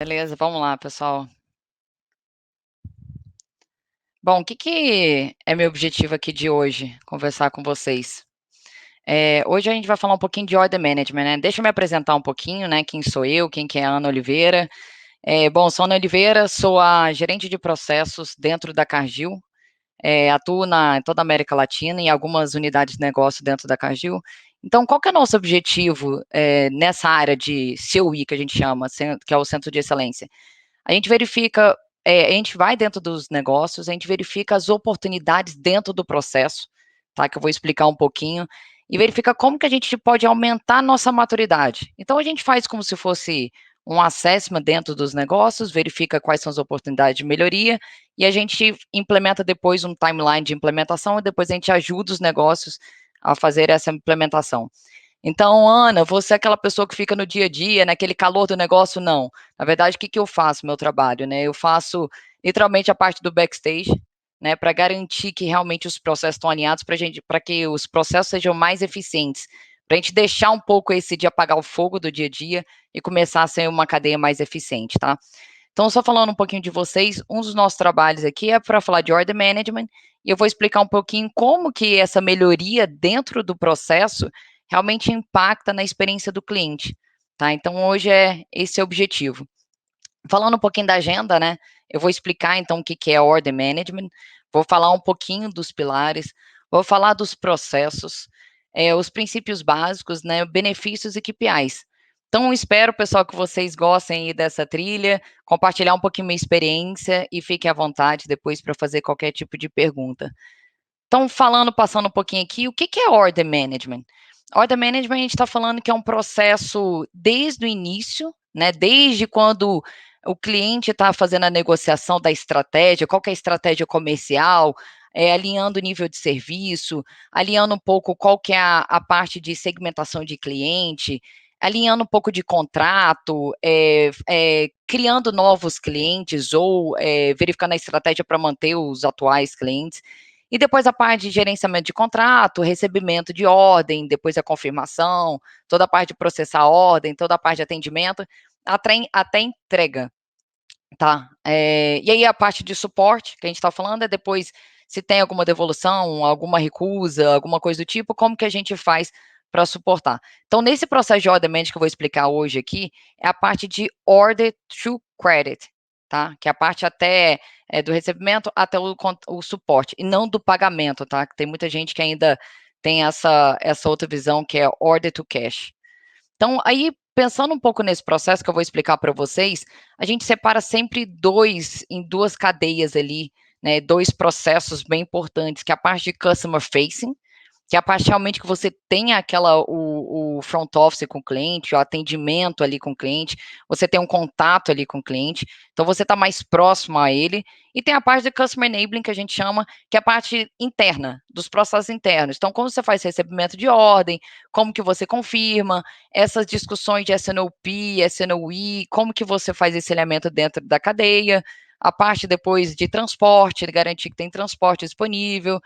Beleza, vamos lá, pessoal. Bom, o que é meu objetivo aqui de hoje? Conversar com vocês. Hoje a gente vai falar um pouquinho de order management, né? Deixa eu me apresentar um pouquinho, né? Quem sou eu, quem que é a Ana Oliveira. Bom, sou Ana Oliveira, sou a gerente de processos dentro da Cargill. Atuo em toda a América Latina, em algumas unidades de negócio dentro da Cargill. Então, qual que é o nosso objetivo nessa área de COE, que a gente chama, que é o Centro de Excelência? A gente verifica, a gente vai dentro dos negócios, a gente verifica as oportunidades dentro do processo, tá? Que eu vou explicar um pouquinho, e verifica como que a gente pode aumentar a nossa maturidade. Então, a gente faz como se fosse um assessment dentro dos negócios, verifica quais são as oportunidades de melhoria, e a gente implementa depois um timeline de implementação, e depois a gente ajuda os negócios a fazer essa implementação. Então, Ana, você é aquela pessoa que fica no dia a dia, naquele calor do negócio? Não. Na verdade, o que eu faço, meu trabalho, né? Eu faço literalmente a parte do backstage, né, para garantir que realmente os processos estão alinhados para que os processos sejam mais eficientes, para a gente deixar um pouco esse de apagar o fogo do dia a dia e começar a ser uma cadeia mais eficiente, tá? Então, só falando um pouquinho de vocês, um dos nossos trabalhos aqui é para falar de order management, e eu vou explicar um pouquinho como que essa melhoria dentro do processo realmente impacta na experiência do cliente, tá? Então, hoje é esse o objetivo. Falando um pouquinho da agenda, né? Eu vou explicar então o que é order management, vou falar um pouquinho dos pilares, vou falar dos processos, os princípios básicos, né? Benefícios e KPIs. Então, espero, pessoal, que vocês gostem aí dessa trilha, compartilhar um pouquinho minha experiência e fiquem à vontade depois para fazer qualquer tipo de pergunta. Então, passando um pouquinho aqui, o que é order management? Order management, a gente está falando que é um processo desde o início, né? Desde quando o cliente está fazendo a negociação da estratégia, qual que é a estratégia comercial, alinhando o nível de serviço, alinhando um pouco qual que é a parte de segmentação de cliente, alinhando um pouco de contrato, criando novos clientes ou verificando a estratégia para manter os atuais clientes. E depois a parte de gerenciamento de contrato, recebimento de ordem, depois a confirmação, toda a parte de processar a ordem, toda a parte de atendimento, até entrega, tá? E aí a parte de suporte que a gente está falando é depois se tem alguma devolução, alguma recusa, alguma coisa do tipo, como que a gente faz para suportar. Então, nesse processo de order management que eu vou explicar hoje aqui, é a parte de order to credit, tá? Que é a parte até do recebimento até o suporte, e não do pagamento, tá? Tem muita gente que ainda tem essa outra visão que é order to cash. Então, aí, pensando um pouco nesse processo que eu vou explicar para vocês, a gente separa sempre em duas cadeias ali, né, dois processos bem importantes, que é a parte de customer facing, que é a parte realmente que você tem o front office com o cliente, o atendimento ali com o cliente, você tem um contato ali com o cliente, então você está mais próximo a ele, e tem a parte de customer enabling, que a gente chama, que é a parte interna, dos processos internos. Então, como você faz recebimento de ordem, como que você confirma, essas discussões de SNOP, SNOE, como que você faz esse elemento dentro da cadeia, a parte depois de transporte, garantir que tem transporte disponível,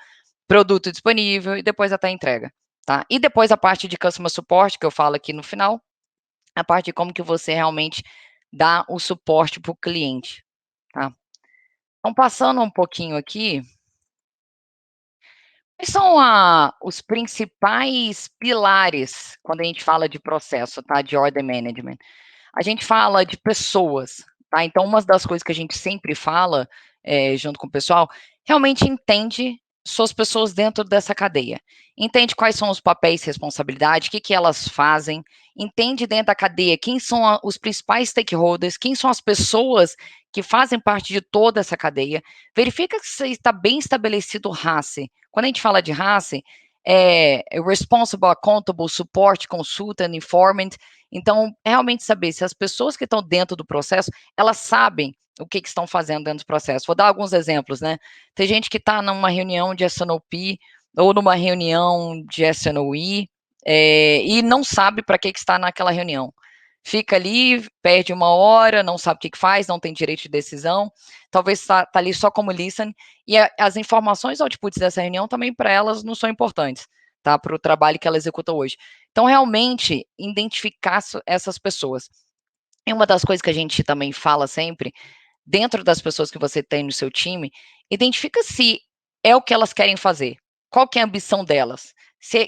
produto disponível e depois até a entrega, tá? E depois a parte de customer support, que eu falo aqui no final, a parte de como que você realmente dá o suporte para o cliente, tá? Então, passando um pouquinho aqui, quais são os principais pilares quando a gente fala de processo, tá? De order management. A gente fala de pessoas, tá? Então, uma das coisas que a gente sempre fala, junto com o pessoal, realmente entende suas pessoas dentro dessa cadeia. Entende quais são os papéis e responsabilidades, o que elas fazem, entende dentro da cadeia quem são os principais stakeholders, quem são as pessoas que fazem parte de toda essa cadeia. Verifica que você está bem estabelecido o RACE. Quando a gente fala de RACE, é Responsible, Accountable, Support, Consultant, Informant. Então, realmente saber se as pessoas que estão dentro do processo, elas sabem o que estão fazendo dentro do processo. Vou dar alguns exemplos, né? Tem gente que está numa reunião de SNOP ou numa reunião de SNOE e não sabe para que está naquela reunião. Fica ali, perde uma hora, não sabe o que faz, não tem direito de decisão, talvez está ali só como listen, e as informações outputs dessa reunião também para elas não são importantes, tá? Para o trabalho que ela executa hoje. Então, realmente, identificar essas pessoas. E uma das coisas que a gente também fala sempre, dentro das pessoas que você tem no seu time, identifica se é o que elas querem fazer, qual que é a ambição delas,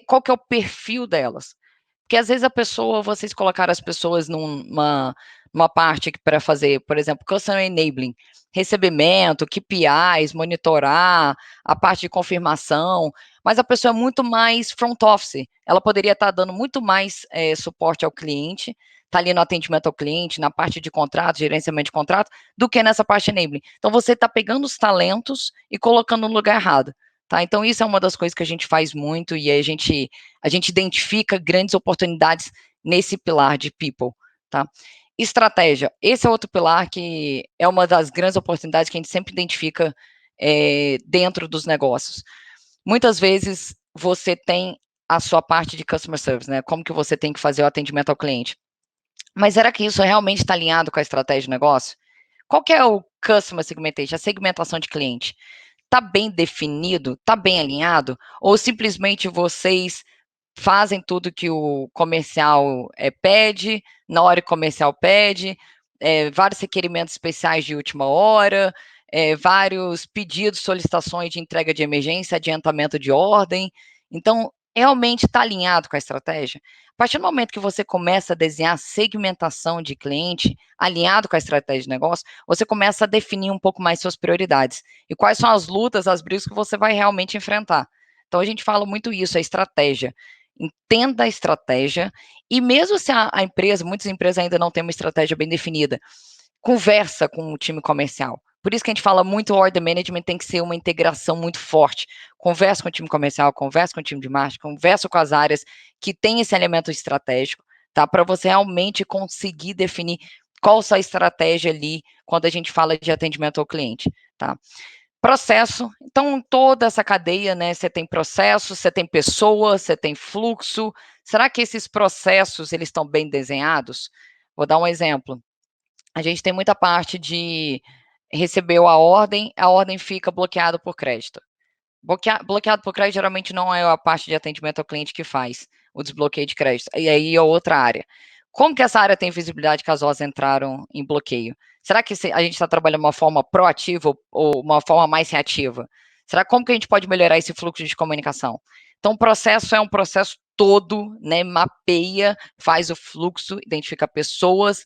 qual que é o perfil delas. Porque às vezes a pessoa, vocês colocaram as pessoas numa parte para fazer, por exemplo, Customer Enabling, recebimento, KPIs, monitorar, a parte de confirmação, mas a pessoa é muito mais front office, ela poderia estar dando muito mais suporte ao cliente, está ali no atendimento ao cliente, na parte de contrato, gerenciamento de contrato, do que nessa parte enabling. Então você está pegando os talentos e colocando no lugar errado. Tá? Então, isso é uma das coisas que a gente faz muito e a gente identifica grandes oportunidades nesse pilar de people. Tá? Estratégia. Esse é outro pilar que é uma das grandes oportunidades que a gente sempre identifica dentro dos negócios. Muitas vezes você tem a sua parte de customer service, né? Como que você tem que fazer o atendimento ao cliente. Mas será que isso realmente está alinhado com a estratégia de negócio? Qual que é o customer segmentation, a segmentação de cliente? Está bem definido? Está bem alinhado? Ou simplesmente vocês fazem tudo que o comercial pede, na hora que o comercial pede, vários requerimentos especiais de última hora, vários pedidos, solicitações de entrega de emergência, adiantamento de ordem. Então, realmente está alinhado com a estratégia? A partir do momento que você começa a desenhar segmentação de cliente, alinhado com a estratégia de negócio, você começa a definir um pouco mais suas prioridades. E quais são as lutas, as brigas que você vai realmente enfrentar. Então, a gente fala muito isso, a estratégia. Entenda a estratégia, e mesmo se a empresa, muitas empresas ainda não têm uma estratégia bem definida, conversa com o time comercial. Por isso que a gente fala muito, o order management tem que ser uma integração muito forte. Conversa com o time comercial, conversa com o time de marketing, conversa com as áreas que têm esse elemento estratégico, tá? Para você realmente conseguir definir qual a sua estratégia ali quando a gente fala de atendimento ao cliente, tá? Processo, então toda essa cadeia, né? Você tem processo, você tem pessoa, você tem fluxo. Será que esses processos eles estão bem desenhados? Vou dar um exemplo. A gente tem muita parte de recebeu a ordem fica bloqueada por crédito. Bloqueado por crédito geralmente não é a parte de atendimento ao cliente que faz o desbloqueio de crédito. E aí é outra área. Como que essa área tem visibilidade caso elas entraram em bloqueio? Será que a gente está trabalhando de uma forma proativa ou uma forma mais reativa? Será como que a gente pode melhorar esse fluxo de comunicação? Então, o processo é um processo todo, né? Mapeia, faz o fluxo, identifica pessoas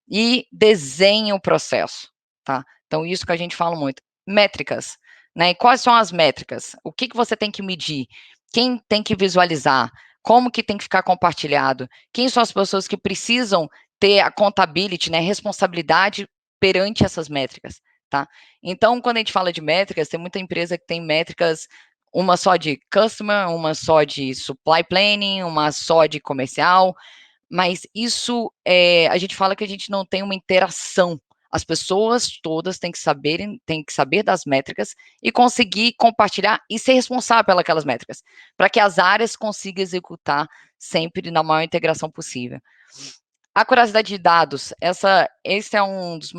e desenha o processo, tá? Então, isso que a gente fala muito. Métricas, né? E quais são as métricas? O que você tem que medir? Quem tem que visualizar? Como que tem que ficar compartilhado? Quem são as pessoas que precisam ter a accountability, né? Responsabilidade perante essas métricas, tá? Então, quando a gente fala de métricas, tem muita empresa que tem métricas, uma só de customer, uma só de supply planning, uma só de comercial, mas isso a gente fala que a gente não tem uma interação. As pessoas todas têm que saber das métricas e conseguir compartilhar e ser responsável pelas métricas, para que as áreas consigam executar sempre na maior integração possível. A curiosidade de dados, esse é um dos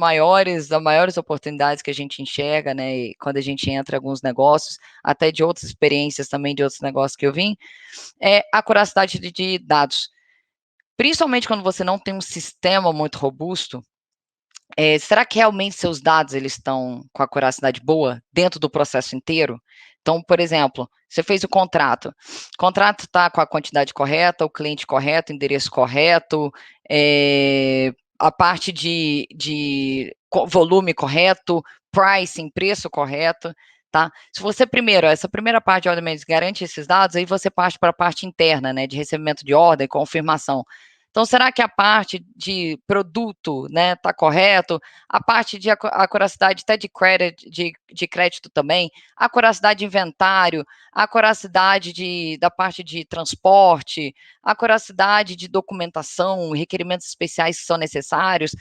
das maiores oportunidades que a gente enxerga, né, quando a gente entra em alguns negócios, até de outras experiências também, de outros negócios que eu vim, é a curiosidade de dados. Principalmente quando você não tem um sistema muito robusto, será que realmente seus dados eles estão com a curiosidade boa dentro do processo inteiro? Então, por exemplo, você fez o contrato está com a quantidade correta, o cliente correto, o endereço correto, a parte de volume correto, pricing, preço correto, tá? Se você essa primeira parte de ordem garante esses dados, aí você parte para a parte interna, né, de recebimento de ordem, confirmação. Então, será que a parte de produto, né, está correto? A parte de acuracidade até de crédito também, a acuracidade de inventário, a acuracidade da parte de transporte, a acuracidade de documentação, requerimentos especiais que são necessários.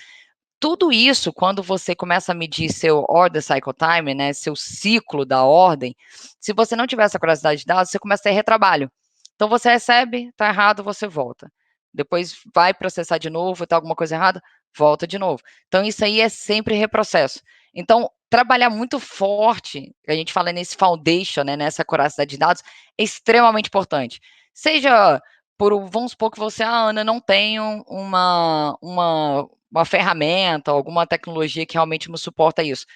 Tudo isso, quando você começa a medir seu order cycle time, né, seu ciclo da ordem, se você não tiver essa curiosidade de dados, você começa a ter retrabalho. Então, você recebe, está errado, você volta. Depois vai processar de novo, está alguma coisa errada, volta de novo. Então, isso aí é sempre reprocesso. Então, trabalhar muito forte, a gente fala nesse foundation, né, nessa curiosidade de dados, é extremamente importante. Seja vamos supor que você, Ana, não tem uma uma ferramenta, alguma tecnologia que realmente nos suporta isso.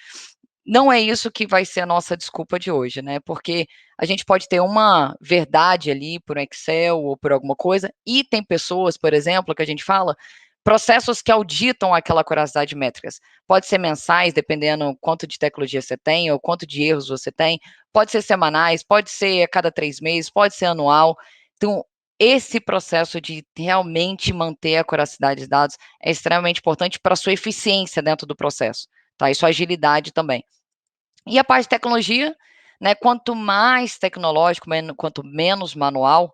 Não é isso que vai ser a nossa desculpa de hoje, né? Porque a gente pode ter uma verdade ali por um Excel ou por alguma coisa, e tem pessoas, por exemplo, que a gente fala, processos que auditam aquela curiosidade de métricas. Pode ser mensais, dependendo quanto de tecnologia você tem, ou quanto de erros você tem, pode ser semanais, pode ser a cada 3 meses, pode ser anual. Então, esse processo de realmente manter a curiosidade de dados é extremamente importante para a sua eficiência dentro do processo, tá? E sua agilidade também. E a parte de tecnologia, né, quanto mais tecnológico, quanto menos manual,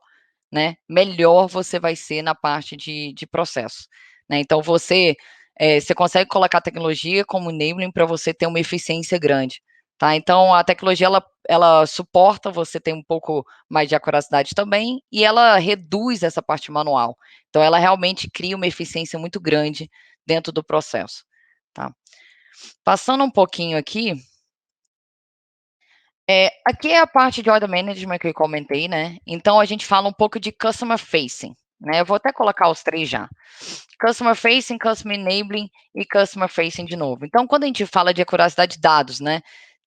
né, melhor você vai ser na parte de processo. Né? Então, você consegue colocar a tecnologia como enabling para você ter uma eficiência grande. Tá? Então, a tecnologia, ela suporta você ter um pouco mais de acuracidade também, e ela reduz essa parte manual. Então, ela realmente cria uma eficiência muito grande dentro do processo. Tá? Passando um pouquinho aqui, aqui é a parte de order management que eu comentei, né? Então a gente fala um pouco de customer facing, né? Eu vou até colocar os três já. Customer facing, customer enabling e customer facing de novo. Então, quando a gente fala de acuracidade de dados, né?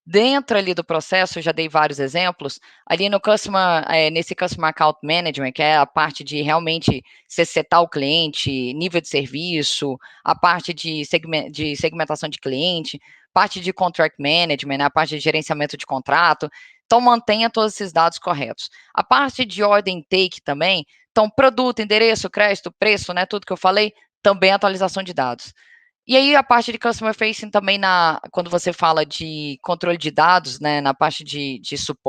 Dentro ali do processo, eu já dei vários exemplos, ali no nesse Customer Account Management, que é a parte de realmente você setar o cliente, nível de serviço, a parte de segmentação de cliente, parte de Contract Management, né, a parte de gerenciamento de contrato, então mantenha todos esses dados corretos. A parte de Order Intake também, então produto, endereço, crédito, preço, né, tudo que eu falei, também atualização de dados. E aí a parte de customer facing também quando você fala de controle de dados, né, na parte de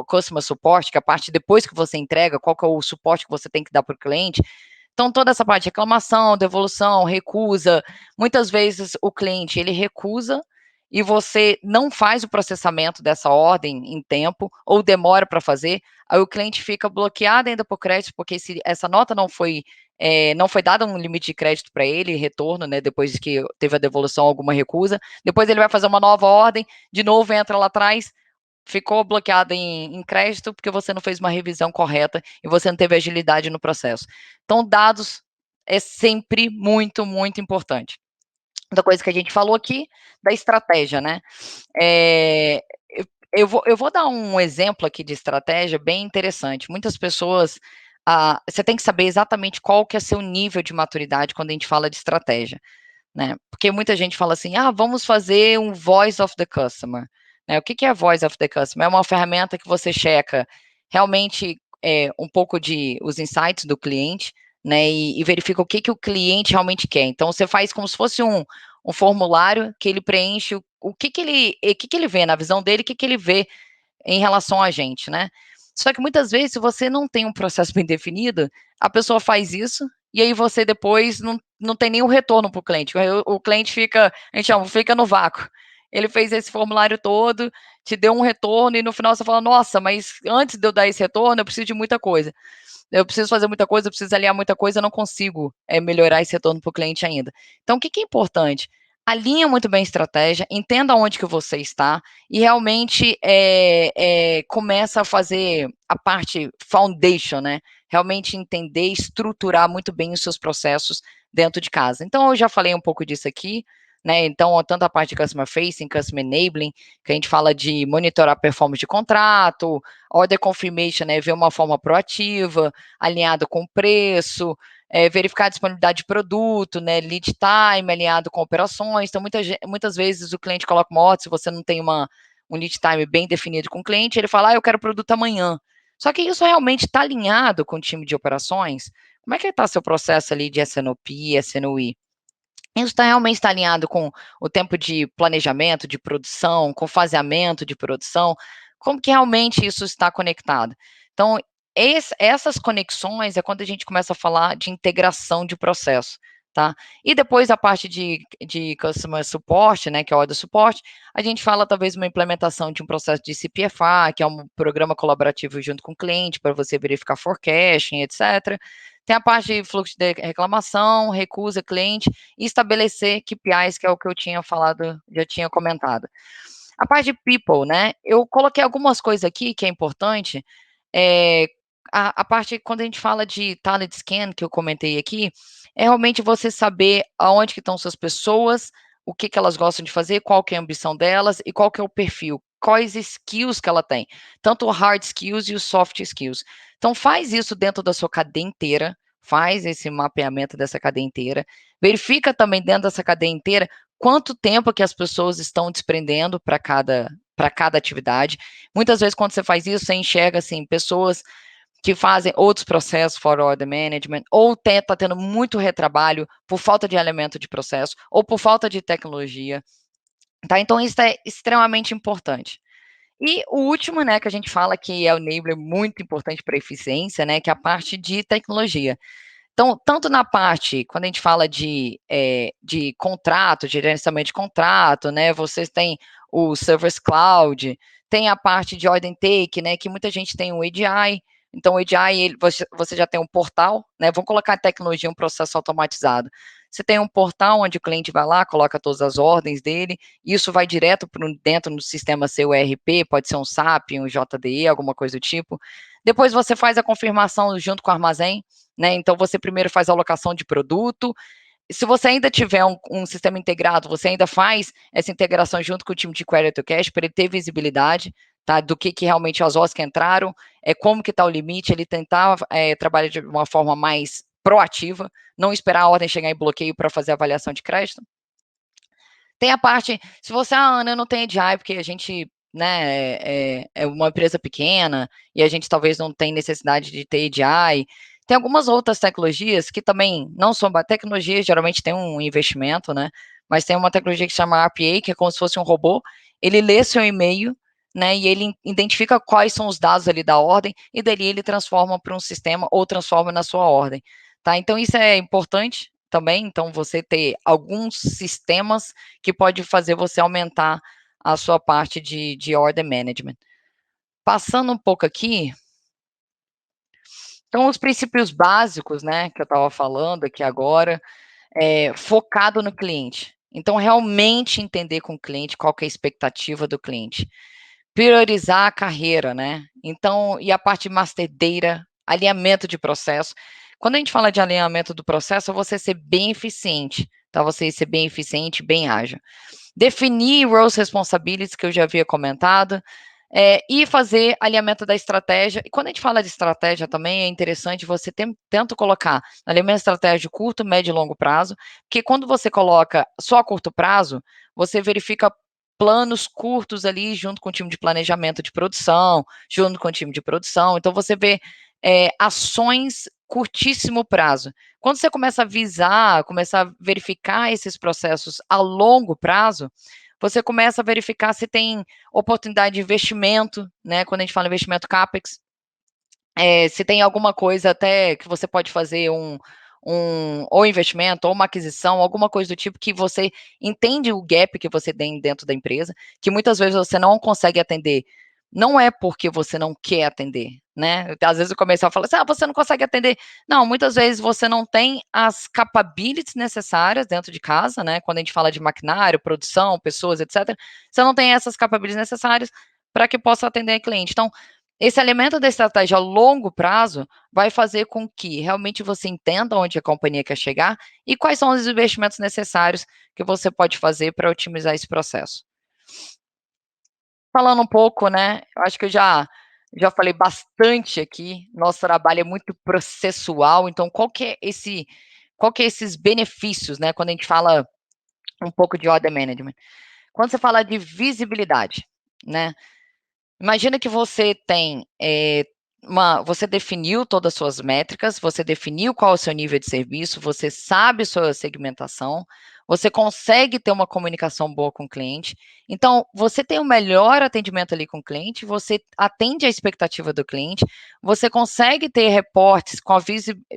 customer support, que é a parte depois que você entrega, qual que é o suporte que você tem que dar para o cliente. Então toda essa parte de reclamação, devolução, recusa, muitas vezes o cliente ele recusa e você não faz o processamento dessa ordem em tempo ou demora para fazer, aí o cliente fica bloqueado ainda por crédito, porque se essa nota não foi dado um limite de crédito para ele, retorno, né, depois que teve a devolução, alguma recusa. Depois ele vai fazer uma nova ordem, de novo entra lá atrás, ficou bloqueado em crédito porque você não fez uma revisão correta e você não teve agilidade no processo. Então, dados é sempre muito, muito importante. Outra coisa que a gente falou aqui, da estratégia, né? É, eu vou dar um exemplo aqui de estratégia bem interessante. Muitas pessoas, você tem que saber exatamente qual que é seu nível de maturidade quando a gente fala de estratégia, né? Porque muita gente fala assim, vamos fazer um Voice of the Customer. Né? O que é Voice of the Customer? É uma ferramenta que você checa realmente um pouco de os insights do cliente, né? E verifica o que o cliente realmente quer. Então, você faz como se fosse um formulário que ele preenche o que ele vê na visão dele, o que ele vê em relação a gente, né? Só que muitas vezes, se você não tem um processo bem definido, a pessoa faz isso e aí você depois não tem nenhum retorno para o cliente. O cliente fica, a gente chama, fica no vácuo. Ele fez esse formulário todo, te deu um retorno e no final você fala, nossa, mas antes de eu dar esse retorno, eu preciso de muita coisa. Eu preciso fazer muita coisa, eu preciso alinhar muita coisa, eu não consigo melhorar esse retorno para o cliente ainda. Então, o que é importante? Alinha muito bem a estratégia, entenda onde que você está e realmente começa a fazer a parte foundation, né? Realmente entender, estruturar muito bem os seus processos dentro de casa. Então, eu já falei um pouco disso aqui, né? Então, tanto a parte de customer facing, customer enabling, que a gente fala de monitorar a performance de contrato, order confirmation, né? Ver uma forma proativa, alinhado com o preço, verificar a disponibilidade de produto, né, lead time alinhado com operações. Então, muitas vezes o cliente coloca uma ordem, se você não tem um lead time bem definido com o cliente, ele fala, eu quero produto amanhã. Só que isso realmente está alinhado com o time de operações? Como é que está seu processo ali de SNOP, SNOI? Isso realmente está alinhado com o tempo de planejamento, de produção, com faseamento de produção, como que realmente isso está conectado? Então, essas conexões é quando a gente começa a falar de integração de processo, tá? E depois a parte de Customer Support, né, que é o Order Support, a gente fala talvez uma implementação de um processo de CPFA, que é um programa colaborativo junto com o cliente, para você verificar forecasting, etc. Tem a parte de fluxo de reclamação, recusa cliente, e estabelecer KPIs, que é o que eu tinha falado, já tinha comentado. A parte de people, né? Eu coloquei algumas coisas aqui que é importante. É, a parte, quando a gente fala de talent scan, que eu comentei aqui, é realmente você saber aonde que estão suas pessoas, o que que elas gostam de fazer, qual que é a ambição delas e qual que é o perfil, quais skills que ela tem, tanto o hard skills e os soft skills. Então faz isso dentro da sua cadeia inteira, faz esse mapeamento dessa cadeia inteira, verifica também dentro dessa cadeia inteira quanto tempo que as pessoas estão desprendendo para cada atividade. Muitas vezes, quando você faz isso, você enxerga assim, pessoas que fazem outros processos for order management, ou está tendo muito retrabalho por falta de elemento de processo, ou por falta de tecnologia. Tá? Então, isso é extremamente importante. E o último, né, que a gente fala que é o enabler muito importante para a eficiência, né, que é a parte de tecnologia. Então, tanto na parte, quando a gente fala de contrato, de gerenciamento de contrato, né, vocês têm o Service Cloud, tem a parte de order intake, né, que muita gente tem o EDI, então o EDI, você já tem um portal, né, vamos colocar a tecnologia, um processo automatizado. Você tem um portal onde o cliente vai lá, coloca todas as ordens dele, isso vai direto para dentro do sistema seu ERP, pode ser um SAP, um JDE, alguma coisa do tipo. Depois você faz a confirmação junto com o armazém, né? Então você primeiro faz a alocação de produto. Se você ainda tiver um sistema integrado, você ainda faz essa integração junto com o time de Query to Cash para ele ter visibilidade, tá? Do que realmente as ordens que entraram, como que está o limite, ele tentar trabalhar de uma forma mais proativa, não esperar a ordem chegar em bloqueio para fazer a avaliação de crédito. Tem a parte, se você, Ana, eu não tenho EDI, porque a gente, né, é uma empresa pequena e a gente talvez não tem necessidade de ter EDI. Tem algumas outras tecnologias que também não são tecnologias, geralmente tem um investimento, né? Mas tem uma tecnologia que se chama RPA, que é como se fosse um robô. Ele lê seu e-mail, né? E ele identifica quais são os dados ali da ordem e dali ele transforma para um sistema ou transforma na sua ordem, tá? Então isso é importante também. Então você ter alguns sistemas que pode fazer você aumentar a sua parte de order management. Passando um pouco aqui, então os princípios básicos, né, que eu estava falando aqui agora, focado no cliente. Então, realmente entender com o cliente qual que é a expectativa do cliente. Priorizar a carreira, né? Então, e a parte master data, alinhamento de processo. Quando a gente fala de alinhamento do processo, é você ser bem eficiente, tá? Você ser bem eficiente, bem ágil. Definir roles responsibilities, que eu já havia comentado, e fazer alinhamento da estratégia. E quando a gente fala de estratégia também, é interessante você tenta colocar alinhamento de estratégia de curto, médio e longo prazo, porque quando você coloca só a curto prazo, você verifica planos curtos ali junto com o time de planejamento de produção, junto com o time de produção. Então, você vê ações curtíssimo prazo. Quando você começa a visar, começa a verificar esses processos a longo prazo, você começa a verificar se tem oportunidade de investimento, né? Quando a gente fala investimento CAPEX, se tem alguma coisa até que você pode fazer ou investimento, ou uma aquisição, alguma coisa do tipo que você entende o gap que você tem dentro da empresa, que muitas vezes você não consegue atender. Não é porque você não quer atender, né? Às vezes o comercial fala assim, você não consegue atender. Não, muitas vezes você não tem as capabilities necessárias dentro de casa, né? Quando a gente fala de maquinário, produção, pessoas, etc., você não tem essas capabilities necessárias para que possa atender a cliente. Então, esse elemento da estratégia a longo prazo vai fazer com que realmente você entenda onde a companhia quer chegar e quais são os investimentos necessários que você pode fazer para otimizar esse processo. Falando um pouco, né, eu acho que eu já falei bastante aqui, nosso trabalho é muito processual, então qual que é esses benefícios, né, quando a gente fala um pouco de order management? Quando você fala de visibilidade, né, imagina que você tem você definiu todas as suas métricas, você definiu qual é o seu nível de serviço, você sabe sua segmentação, você consegue ter uma comunicação boa com o cliente. Então, você tem o melhor atendimento ali com o cliente, você atende a expectativa do cliente, você consegue ter reportes com a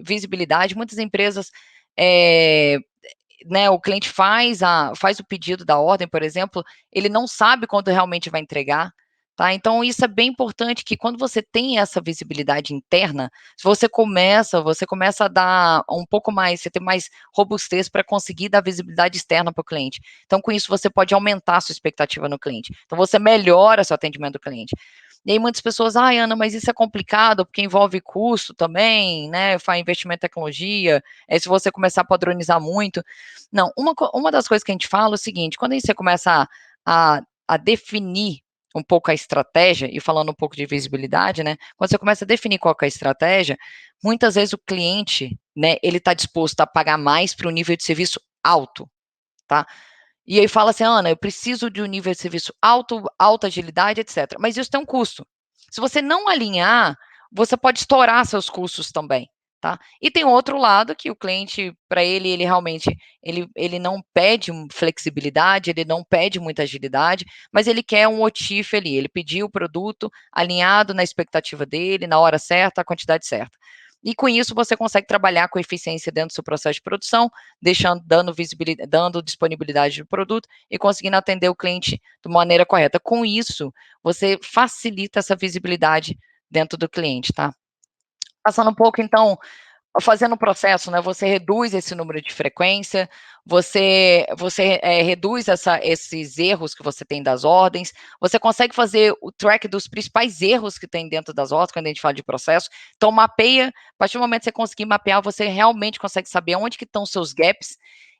visibilidade. Muitas empresas, é, né, o cliente faz o pedido da ordem, por exemplo, ele não sabe quando realmente vai entregar. Tá? Então, isso é bem importante que quando você tem essa visibilidade interna, você começa a dar um pouco mais, você tem mais robustez para conseguir dar visibilidade externa para o cliente. Então, com isso, você pode aumentar a sua expectativa no cliente. Então, você melhora seu atendimento do cliente. E aí muitas pessoas, ai, Ana, mas isso é complicado, porque envolve custo também, né, faz investimento em tecnologia, se você começar a padronizar muito. Não, uma das coisas que a gente fala é o seguinte, quando você começa a definir um pouco a estratégia, e falando um pouco de visibilidade, né, quando você começa a definir qual que é a estratégia, muitas vezes o cliente, né, ele está disposto a pagar mais para um nível de serviço alto, tá? E aí fala assim, Ana, eu preciso de um nível de serviço alto, alta agilidade, etc. Mas isso tem um custo. Se você não alinhar, você pode estourar seus custos também, tá? E tem outro lado que o cliente, para ele realmente, ele não pede flexibilidade, ele não pede muita agilidade, mas ele quer um OTIF ali, ele pediu o produto alinhado na expectativa dele, na hora certa, a quantidade certa. E com isso você consegue trabalhar com eficiência dentro do seu processo de produção, dando visibilidade, dando disponibilidade do produto e conseguindo atender o cliente de maneira correta. Com isso, você facilita essa visibilidade dentro do cliente, tá? Passando um pouco, então, fazendo o processo, né, você reduz esse número de frequência, você reduz esses erros que você tem das ordens, você consegue fazer o track dos principais erros que tem dentro das ordens, quando a gente fala de processo, então mapeia, a partir do momento que você conseguir mapear, você realmente consegue saber onde que estão os seus gaps,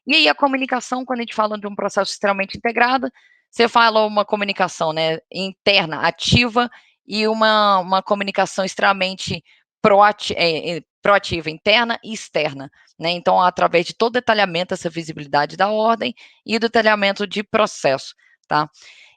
e aí a comunicação, quando a gente fala de um processo extremamente integrado, você fala uma comunicação, né, interna, ativa, e uma comunicação extremamente proativa interna e externa, né? Então, através de todo o detalhamento, essa visibilidade da ordem e o detalhamento de processo, tá?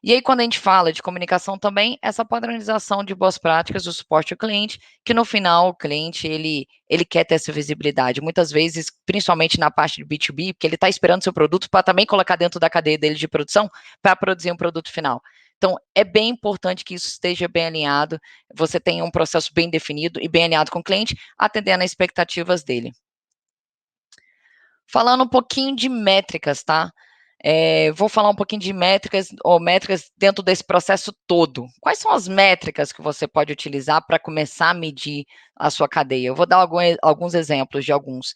E aí, quando a gente fala de comunicação também, essa padronização de boas práticas do suporte ao cliente, que no final o cliente, ele quer ter essa visibilidade. Muitas vezes, principalmente na parte de B2B, porque ele está esperando seu produto para também colocar dentro da cadeia dele de produção, para produzir um produto final. Então, é bem importante que isso esteja bem alinhado, você tenha um processo bem definido e bem alinhado com o cliente, atendendo às expectativas dele. Falando um pouquinho de métricas, tá? Vou falar um pouquinho de métricas, ou métricas dentro desse processo todo. Quais são as métricas que você pode utilizar para começar a medir a sua cadeia? Eu vou dar alguns exemplos de alguns.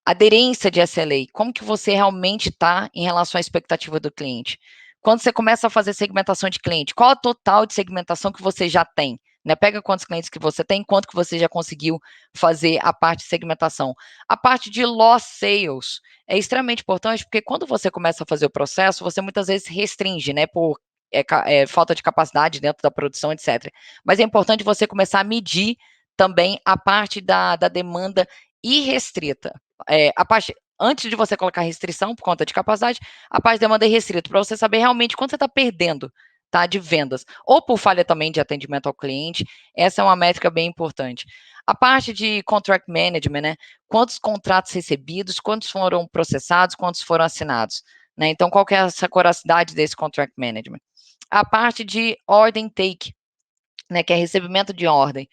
Aderência de SLA, como que você realmente está em relação à expectativa do cliente? Quando você começa a fazer segmentação de cliente, qual a total de segmentação que você já tem? Né? Pega quantos clientes que você tem, quanto que você já conseguiu fazer a parte de segmentação. A parte de loss sales é extremamente importante, porque quando você começa a fazer o processo, você muitas vezes restringe, né, por falta de capacidade dentro da produção, etc. Mas é importante você começar a medir também a parte da demanda irrestrita. A parte, antes de você colocar restrição por conta de capacidade, a parte de demanda é restrita, para você saber realmente quanto você está perdendo, tá, de vendas, ou por falha também de atendimento ao cliente, essa é uma métrica bem importante. A parte de contract management, né, quantos contratos recebidos, quantos foram processados, quantos foram assinados, né, então qual que é essa coracidade desse contract management. A parte de order intake, né, que é recebimento de ordem.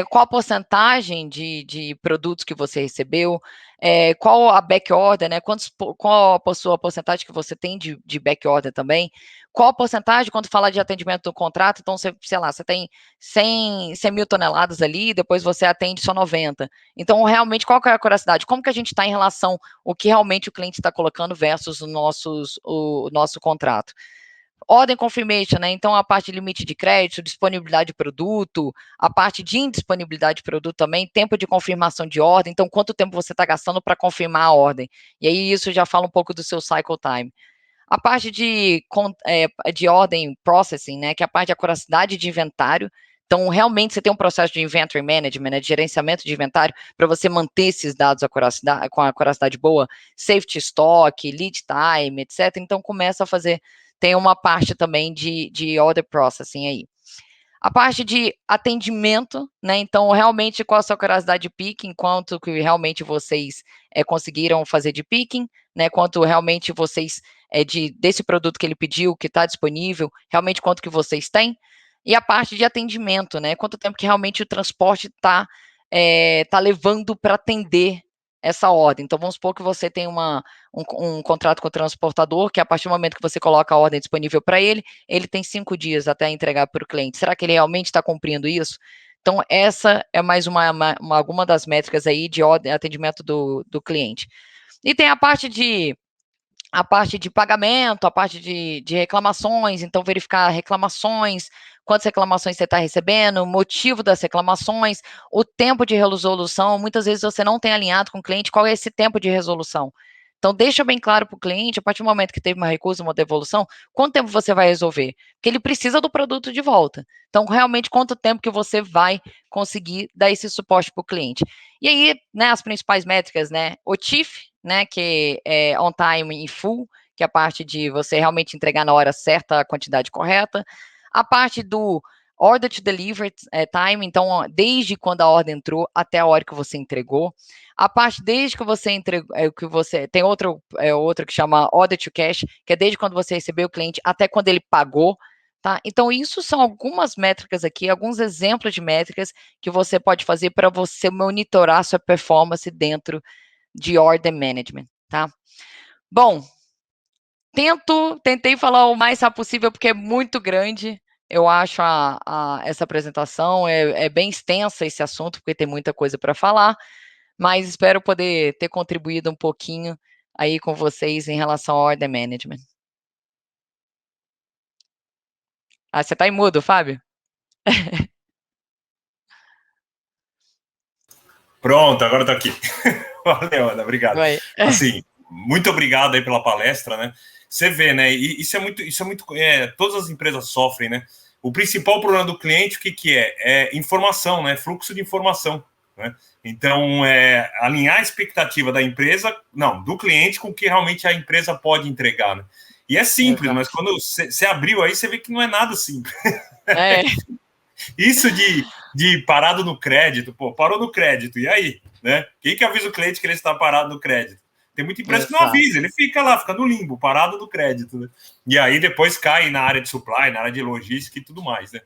Qual a porcentagem de produtos que você recebeu, qual a back order, né, qual a sua porcentagem que você tem de back order também, qual a porcentagem quando fala de atendimento do contrato, então, você, sei lá, você tem 100 mil toneladas ali, depois você atende só 90. Então, realmente, qual que é a curiosidade? Como que a gente está em relação ao que realmente o cliente está colocando versus o nosso contrato? Ordem confirmation, né? Então, a parte de limite de crédito, disponibilidade de produto, a parte de indisponibilidade de produto também, tempo de confirmação de ordem, então, quanto tempo você está gastando para confirmar a ordem. E aí, isso já fala um pouco do seu cycle time. A parte de ordem processing, né? Que é a parte de acuracidade de inventário. Então, realmente, você tem um processo de inventory management, né, de gerenciamento de inventário, para você manter esses dados com a acuracidade boa, safety stock, lead time, etc. Então, começa a fazer, tem uma parte também de order processing aí. A parte de atendimento, né? Então, realmente, qual a sua curiosidade de picking, quanto que realmente vocês conseguiram fazer de picking, né? Quanto realmente vocês, desse produto que ele pediu, que está disponível, realmente quanto que vocês têm. E a parte de atendimento, né? Quanto tempo que realmente o transporte tá levando para atender essa ordem. Então, vamos supor que você tem um contrato com o transportador, que a partir do momento que você coloca a ordem disponível para ele tem 5 dias até entregar para o cliente. Será que ele realmente está cumprindo isso? Então, essa é mais alguma das métricas aí de ordem, atendimento do cliente. E tem a parte de a parte de pagamento, a parte de reclamações, então verificar reclamações, quantas reclamações você está recebendo, o motivo das reclamações, o tempo de resolução. Muitas vezes você não tem alinhado com o cliente qual é esse tempo de resolução. Então, deixa bem claro para o cliente, a partir do momento que teve uma recusa, uma devolução, quanto tempo você vai resolver? Porque ele precisa do produto de volta. Então, realmente, quanto tempo que você vai conseguir dar esse suporte para o cliente? E aí, né, as principais métricas, né, o TIF, né, que é on time e full, que é a parte de você realmente entregar na hora certa a quantidade correta, a parte do order to deliver time, então desde quando a ordem entrou até a hora que você entregou, a parte desde que você entregou, que você tem outro que chama order to cash, que é desde quando você recebeu o cliente até quando ele pagou, tá? Então isso são algumas métricas aqui, alguns exemplos de métricas que você pode fazer para você monitorar sua performance dentro de order management, tá? Bom, tentei falar o mais rápido possível porque é muito grande. Eu acho essa apresentação é bem extensa esse assunto porque tem muita coisa para falar, mas espero poder ter contribuído um pouquinho aí com vocês em relação ao order management. Ah, você está em mudo, Fábio? Pronto, agora tá aqui. Valeu, Ana, obrigado. Vai. Assim, muito obrigado aí pela palestra, né? Você vê, né? E isso é muito, todas as empresas sofrem, né? O principal problema do cliente, o que que é? É informação, né? Fluxo de informação, né? Então, alinhar a expectativa da empresa, não, do cliente com o que realmente a empresa pode entregar, né? E é simples, mas Exato. quando você abriu aí, você vê que não é nada simples. É. Isso de parado no crédito, pô, parou no crédito, e aí? Né? Quem que avisa o cliente que ele está parado no crédito? Tem muita empresa que não Exato. avisa, ele fica lá, fica no limbo, parado no crédito. Né? E aí depois cai na área de supply, na área de logística e tudo mais. Né?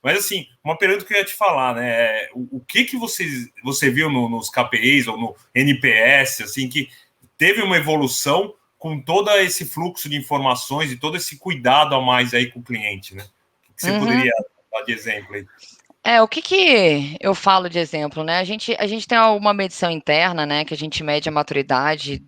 Mas assim, uma pergunta que eu ia te falar, né? O que você viu nos KPIs ou no NPS, assim, que teve uma evolução com todo esse fluxo de informações e todo esse cuidado a mais aí com o cliente, né? O que você poderia dar de exemplo aí? O que que eu falo de exemplo, né? A gente tem uma medição interna, né? Que a gente mede a maturidade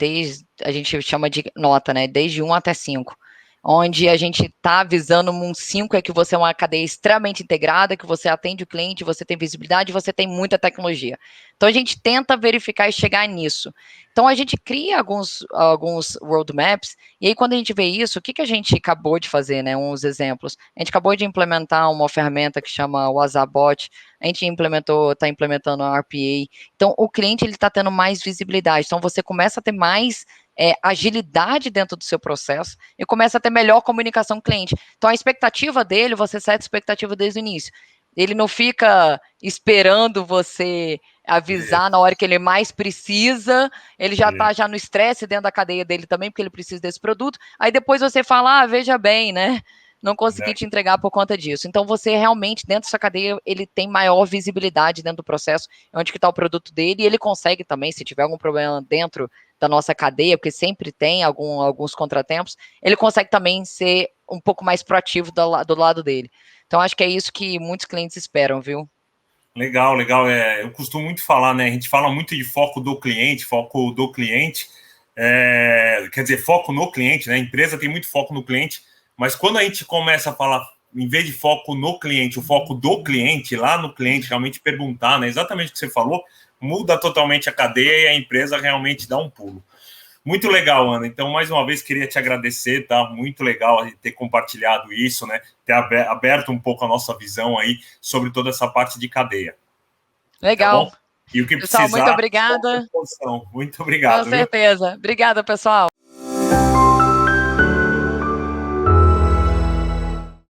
a gente chama de nota, né? Desde 1 até 5. Onde a gente está visando um 5 é que você é uma cadeia extremamente integrada, que você atende o cliente, você tem visibilidade, você tem muita tecnologia. Então a gente tenta verificar e chegar nisso. Então a gente cria alguns roadmaps, e aí quando a gente vê isso, o que que a gente acabou de fazer, né? Uns exemplos. A gente acabou de implementar uma ferramenta que chama WhatsApp, a gente está implementando a RPA. Então, o cliente ele está tendo mais visibilidade. Então, você começa a ter mais agilidade dentro do seu processo e começa a ter melhor comunicação com o cliente. Então, a expectativa dele, você sete a expectativa desde o início. Ele não fica esperando você avisar na hora que ele mais precisa, ele já está já no estresse dentro da cadeia dele também, porque ele precisa desse produto. Aí depois você fala, veja bem, né? Não consegui te entregar por conta disso. Então, você realmente, dentro dessa cadeia, ele tem maior visibilidade dentro do processo, onde que está o produto dele, e ele consegue também, se tiver algum problema dentro da nossa cadeia, porque sempre tem alguns contratempos, ele consegue também ser um pouco mais proativo do lado dele. Então, acho que é isso que muitos clientes esperam, viu? Legal, legal. Eu costumo muito falar, né? A gente fala muito de foco do cliente, quer dizer, foco no cliente, né? A empresa tem muito foco no cliente, mas quando a gente começa a falar, em vez de foco no cliente, o foco do cliente, lá no cliente, realmente perguntar, né? Exatamente o que você falou, muda totalmente a cadeia e a empresa realmente dá um pulo. Muito legal, Ana. Então, mais uma vez, queria te agradecer, tá? Muito legal ter compartilhado isso, né? Ter aberto um pouco a nossa visão aí sobre toda essa parte de cadeia. Tá bom? Legal. E o que Pessoal, muito precisar, estou à obrigada. disposição. Muito Com obrigado, viu? certeza. Obrigada, pessoal.